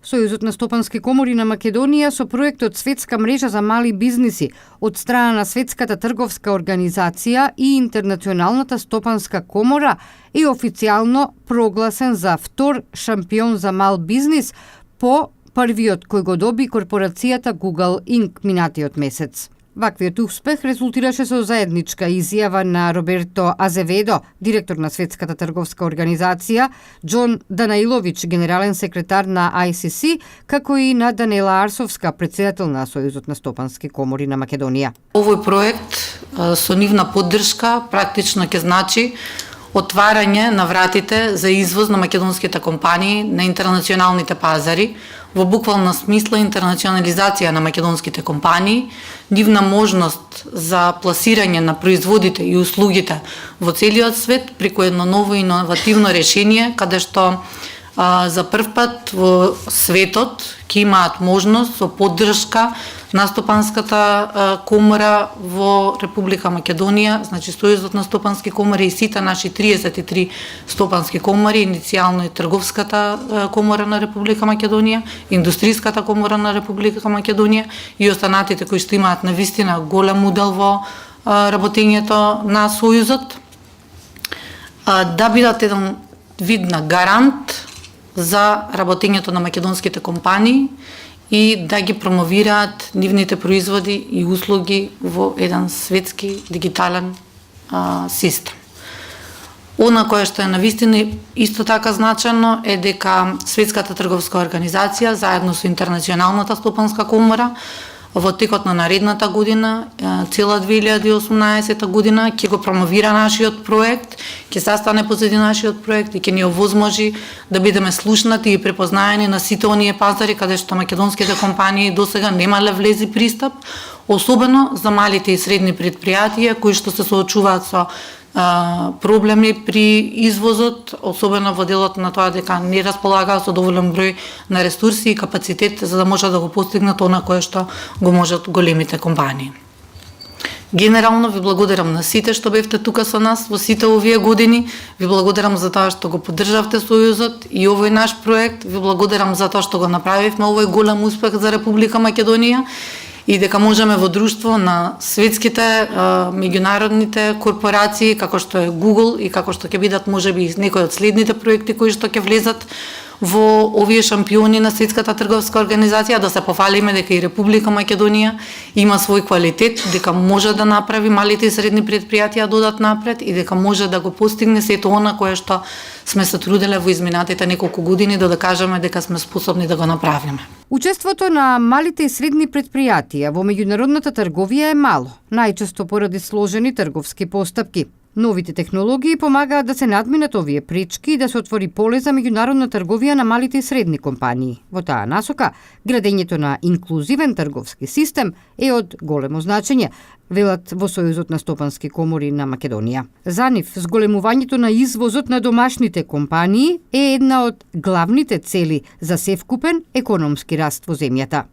Сојузот на стопански комори на Македонија со проектот Светска мрежа за мали бизниси од страна на Светската трговска организација и Интернационалната стопанска комора е официјално прогласен за втор шампион за мал бизнис по првиот кој го доби корпорацијата Google Inc. минатиот месец. Ваквиот успех резултираше со заедничка изјава на Роберто Азеведо, директор на Светската трговска организација, Џон Данаиловиќ, генерален секретар на ICC, како и на Данела Арсовска, председател на Сојузот на стопански комори на Македонија. Овој проект со нивна поддршка практично ќе значи отварање на вратите за извоз на македонските компании на интернационалните пазари, во буквална смисла интернационализација на македонските компании, нивна можност за пласирање на производите и услугите во целиот свет преку едно ново иновативно решение, каде што за прв пат во светот ќе имаат можност со поддршка на стопанската комора во Република Македонија, значи Сојузот на стопански комори и сите наши 33 стопански комори, иницијално и Трговската комора на Република Македонија, Индустријската комора на Република Македонија и останатите кои што имаат навистина голем удел во работењето на Сојузот, да бидат еден вид на гарант за работењето на македонските компании и да ги промовираат нивните производи и услуги во еден светски дигитален систем. Она кое што е навистина исто така значено е дека Светската трговска организација заедно со Интернационалната стопанска комора во текот на наредната година, цела 2018 година, ќе го промовира нашиот проект, ќе застане позади нашиот проект и ќе ни овозможи да бидеме слушнати и препознаени на сите оние пазари каде што македонските компании досега немале влези пристап, особено за малите и средни предпријатија кои што се соочуваат со проблеми при извозот, особено во делот на тоа дека не располагаат со доволен број на ресурси и капацитет за да можат да го постигнат она кое што го можат големите компании. Генерално ви благодарам на сите што бевте тука со нас во сите овие години, ви благодарам за тоа што го поддржавте Сојузот и овој наш проект, ви благодарам за тоа што го направивме овој голем успех за Република Македонија и дека можеме во друштво на светските меѓународните корпорации како што е Google и како што ќе бидат можеби и некои од следните проекти кои што ќе влезат во овие шампиони на Светската трговска организација, да се пофалиме дека и Република Македонија има свој квалитет, дека може да направи малите и средни предпријатија додат напред и дека може да го постигне сето она кое што сме се труделе во изминатите неколку години да кажеме дека сме способни да го направиме. Учеството на малите и средни предпријатија во меѓународната трговија е мало, најчесто поради сложени трговски постапки. Новите технологии помагаат да се надминат овие пречки и да се отвори поле за меѓународна трговија на малите и средни компании. Во таа насока, градењето на инклузивен трговски систем е од големо значење, велат во Сојузот на стопански комори на Македонија. За нив, зголемувањето на извозот на домашните компании е една од главните цели за севкупен економски раст во земјата.